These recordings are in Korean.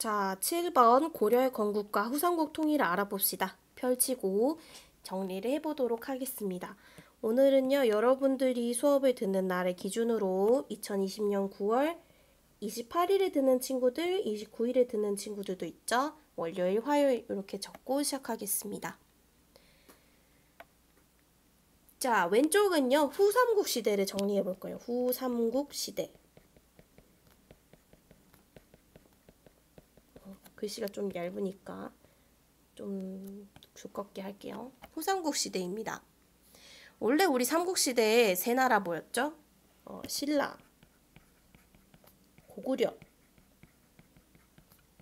자, 7번 고려의 건국과 후삼국 통일을 알아봅시다. 펼치고 정리를 해보도록 하겠습니다. 오늘은요, 여러분들이 수업을 듣는 날을 기준으로 2020년 9월 28일에 듣는 친구들, 29일에 듣는 친구들도 있죠. 월요일, 화요일 이렇게 적고 시작하겠습니다. 자, 왼쪽은요, 후삼국 시대를 정리해 볼 거예요. 후삼국 시대. 글씨가 좀 얇으니까 좀 두껍게 할게요. 후삼국 시대입니다. 원래 우리 삼국시대에 세 나라 뭐였죠? 신라, 고구려,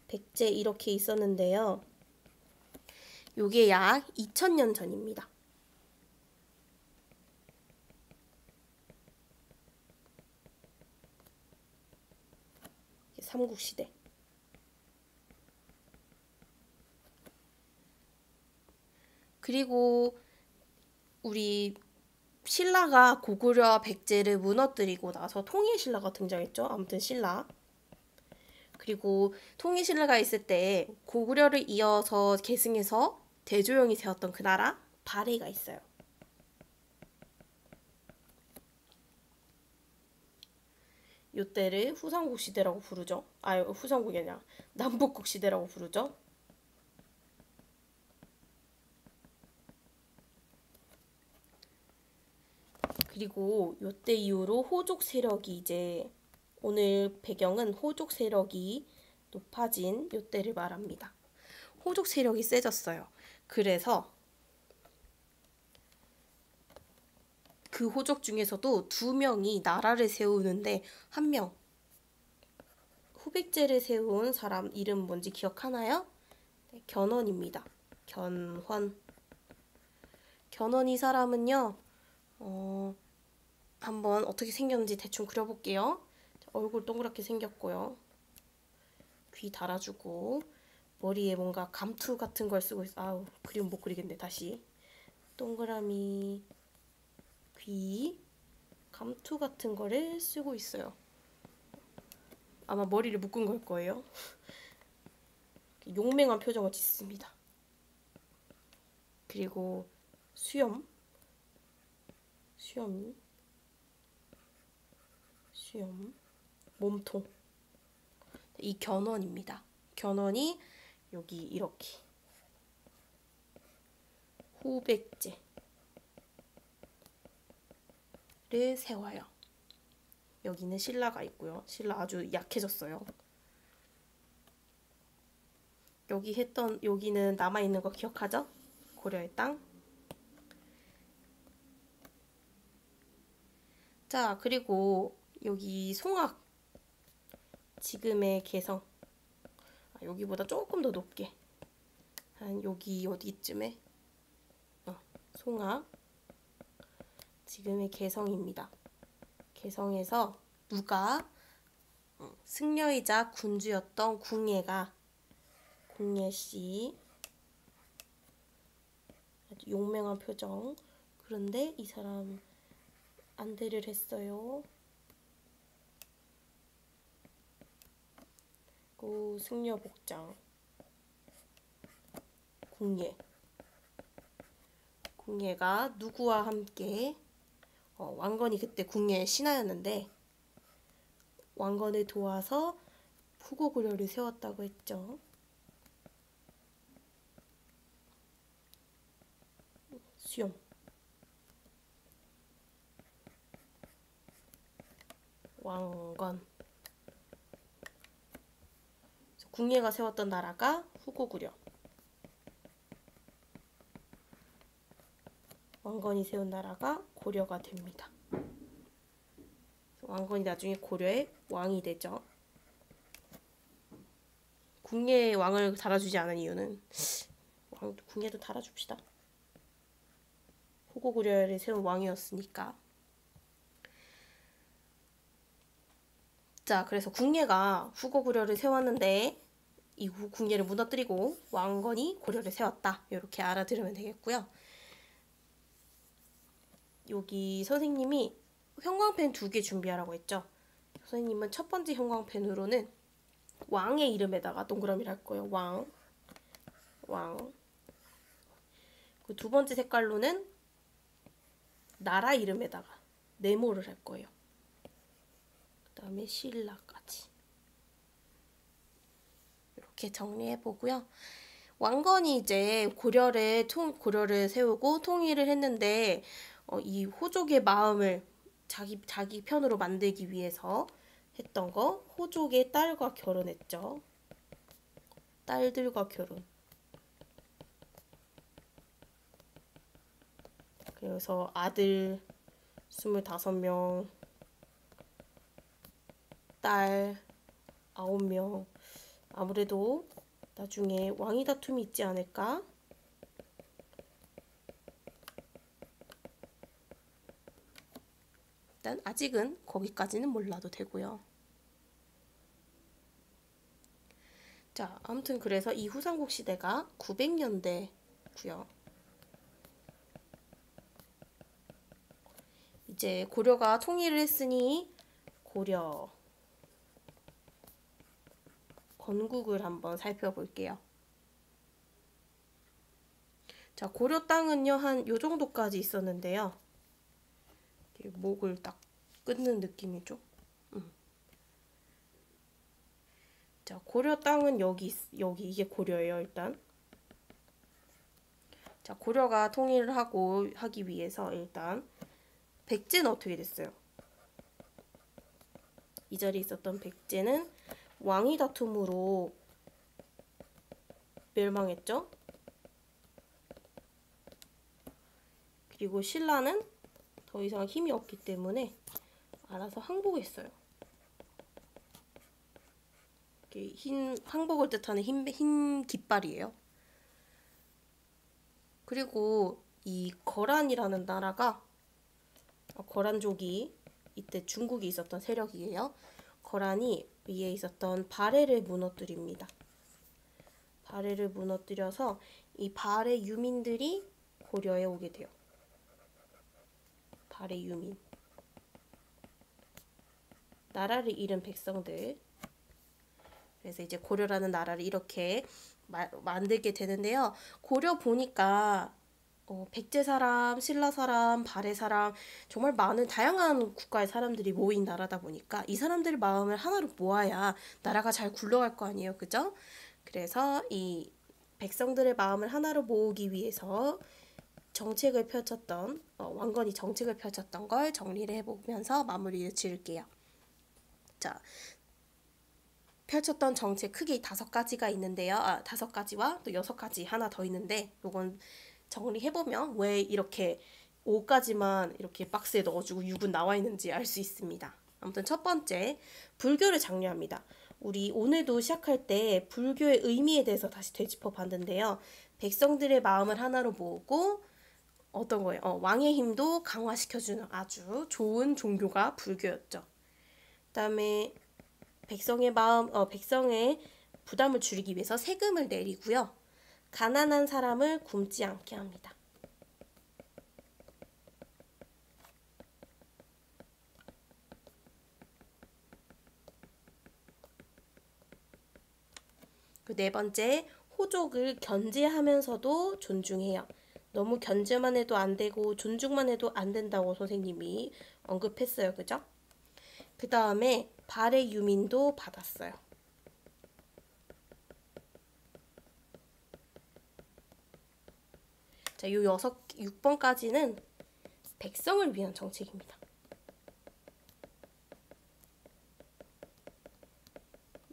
백제 이렇게 있었는데요. 요게 약 2000년 전입니다. 삼국시대. 그리고 우리 신라가 고구려, 백제를 무너뜨리고 나서 통일신라가 등장했죠. 아무튼 신라. 그리고 통일신라가 있을 때 고구려를 이어서 계승해서 대조영이 세웠던 그 나라 발해가 있어요. 요때를 후삼국 시대라고 부르죠. 후삼국이 아니라 남북국 시대라고 부르죠. 그리고 요때 이후로 호족 세력이 이제 오늘 배경은 호족 세력이 높아진 요때를 말합니다. 호족 세력이 세졌어요. 그래서 그 호족 중에서도 2명이 나라를 세우는데 1명 후백제를 세운 사람 이름 뭔지 기억하나요? 네, 견훤입니다. 견훤. 견훤 이 사람은요. 한번 어떻게 생겼는지 대충 그려볼게요. 얼굴 동그랗게 생겼고요. 귀 달아주고 머리에 뭔가 감투 같은 걸 쓰고 있어. 아우, 그림 못 그리겠네. 다시. 동그라미 귀 감투 같은 거를 쓰고 있어요. 아마 머리를 묶은 걸 거예요. 용맹한 표정을 짓습니다. 그리고 수염 몸통. 이 견훤입니다. 견훤이 여기 이렇게 후백제를 세워요. 여기는 신라가 있고요. 신라 아주 약해졌어요. 여기는 남아있는 거 기억하죠? 고려의 땅. 자, 그리고 여기 송악, 지금의 개성. 여기보다 조금 더 높게. 한 여기 어디쯤에? 송악. 지금의 개성입니다. 개성에서 누가 승려이자 군주였던 궁예씨. 아주 용맹한 표정. 그런데 이 사람 안대를 했어요. 그리고 승려 복장. 궁예가 누구와 함께 왕건이 그때 궁예의 신하였는데 왕건을 도와서 후고구려를 세웠다고 했죠. 수염. 왕건. 궁예가 세웠던 나라가 후고구려. 왕건이 세운 나라가 고려가 됩니다. 왕건이 나중에 고려의 왕이 되죠. 궁예의 왕을 달아주지 않은 이유는 궁예도 달아줍시다. 후고구려를 세운 왕이었으니까. 자, 그래서 궁예가 후고구려를 세웠는데 이후 궁예를 무너뜨리고 왕건이 고려를 세웠다. 이렇게 알아들으면 되겠고요. 여기 선생님이 형광펜 2개 준비하라고 했죠. 선생님은 첫 번째 형광펜으로는 왕의 이름에다가 동그라미를 할 거예요. 왕. 그 두 번째 색깔로는 나라 이름에다가 네모를 할 거예요. 그 다음에 신라까지. 이렇게 정리해 보고요. 왕건이 이제 고려를 세우고 통일을 했는데 이 호족의 마음을 자기 편으로 만들기 위해서 했던 거, 호족의 딸과 결혼했죠. 딸들과 결혼. 그래서 아들 25명, 딸 9명. 아무래도 나중에 왕위 다툼이 있지 않을까? 일단 아직은 거기까지는 몰라도 되고요. 자, 아무튼 그래서 이 후삼국 시대가 900년대고요. 이제 고려가 통일을 했으니 고려 건국을 한번 살펴볼게요. 자, 고려 땅은요, 한 요 정도까지 있었는데요. 목을 딱 끊는 느낌이죠. 자, 고려 땅은 여기 이게 고려예요, 일단. 자, 고려가 통일을 하기 위해서 일단 백제는 어떻게 됐어요? 이 자리에 있었던 백제는 왕위 다툼으로 멸망했죠. 그리고 신라는 더 이상 힘이 없기 때문에 알아서 항복했어요. 항복을 뜻하는 흰 깃발이에요. 그리고 이 거란이라는 나라가 거란족이 이때 중국에 있었던 세력이에요. 거란이 위에 있었던 발해를 무너뜨립니다. 발해를 무너뜨려서 이 발해 유민들이 고려에 오게 돼요. 발해 유민. 나라를 잃은 백성들. 그래서 이제 고려라는 나라를 이렇게 만들게 되는데요. 고려 보니까 백제 사람, 신라 사람, 발해 사람 정말 많은 다양한 국가의 사람들이 모인 나라다 보니까 이 사람들의 마음을 하나로 모아야 나라가 잘 굴러갈 거 아니에요. 그죠? 그래서 이 백성들의 마음을 하나로 모으기 위해서 정책을 펼쳤던 왕건이 정책을 펼쳤던 걸 정리를 해보면서 마무리를 지을게요. 자, 펼쳤던 정책 크게 5가지가 있는데요. 5가지와 또 6가지 하나 더 있는데 요건 정리해보면 왜 이렇게 5가지만 이렇게 박스에 넣어주고 6은 나와 있는지 알 수 있습니다. 아무튼 첫 번째, 불교를 장려합니다. 우리 오늘도 시작할 때 불교의 의미에 대해서 다시 되짚어 봤는데요. 백성들의 마음을 하나로 모으고 어떤 거예요? 왕의 힘도 강화시켜주는 아주 좋은 종교가 불교였죠. 그다음에 백성의 부담을 줄이기 위해서 세금을 내리고요. 가난한 사람을 굶지 않게 합니다. 그 4번째, 호족을 견제하면서도 존중해요. 너무 견제만 해도 안 되고 존중만 해도 안 된다고 선생님이 언급했어요. 그죠? 그 다음에 발해 유민도 받았어요. 자, 요 6번까지는 백성을 위한 정책입니다.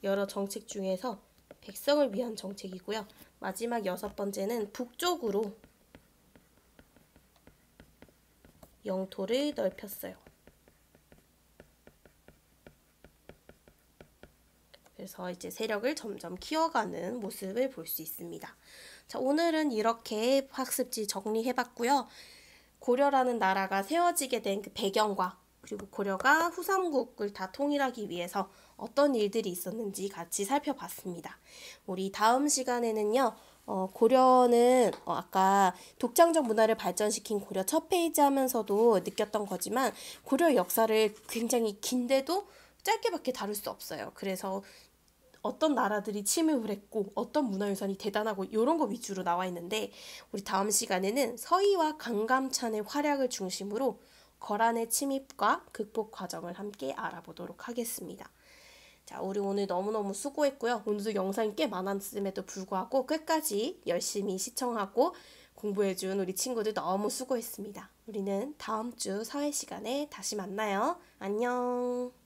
여러 정책 중에서 백성을 위한 정책이고요. 마지막 6번째는 북쪽으로 영토를 넓혔어요. 그래서 이제 세력을 점점 키워가는 모습을 볼 수 있습니다. 자, 오늘은 이렇게 학습지 정리해봤고요. 고려라는 나라가 세워지게 된 그 배경과 그리고 고려가 후삼국을 다 통일하기 위해서 어떤 일들이 있었는지 같이 살펴봤습니다. 우리 다음 시간에는요. 고려는 아까 독창적 문화를 발전시킨 고려 첫 페이지 하면서도 느꼈던 거지만 고려 역사를 굉장히 긴데도 짧게밖에 다룰 수 없어요. 그래서 어떤 나라들이 침입을 했고 어떤 문화유산이 대단하고 이런 거 위주로 나와 있는데 우리 다음 시간에는 서희와 강감찬의 활약을 중심으로 거란의 침입과 극복 과정을 함께 알아보도록 하겠습니다. 자, 우리 오늘 너무너무 수고했고요. 오늘도 영상이 꽤 많았음에도 불구하고 끝까지 열심히 시청하고 공부해준 우리 친구들 너무 수고했습니다. 우리는 다음 주 사회 시간에 다시 만나요. 안녕.